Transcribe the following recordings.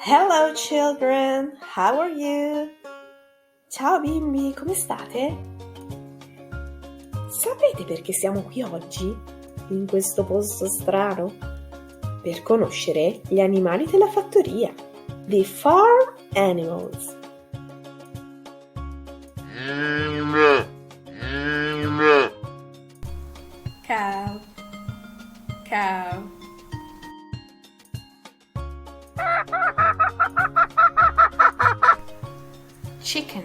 Hello children, how are you? Ciao bimbi, come state? Sapete perché siamo qui oggi, in questo posto strano? Per conoscere gli animali della fattoria, the farm animals. Cow, cow. Chicken,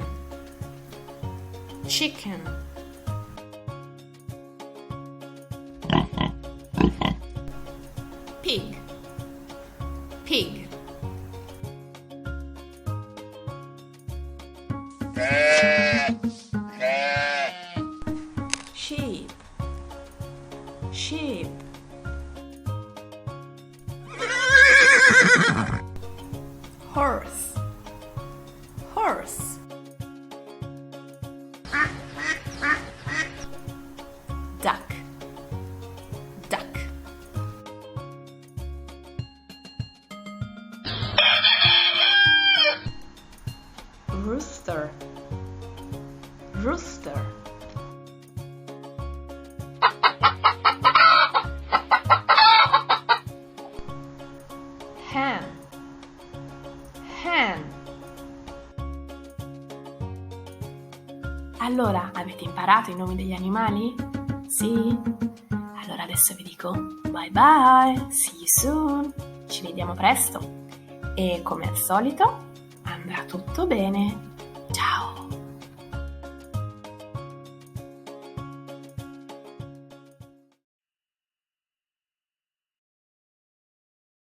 chicken. Pig, pig. Sheep, sheep. Horse, horse. Duck, duck. Rooster, rooster. Hen, hen. Allora, avete imparato i nomi degli animali? Sì? Allora adesso vi dico bye bye, see you soon, ci vediamo presto e come al solito andrà tutto bene.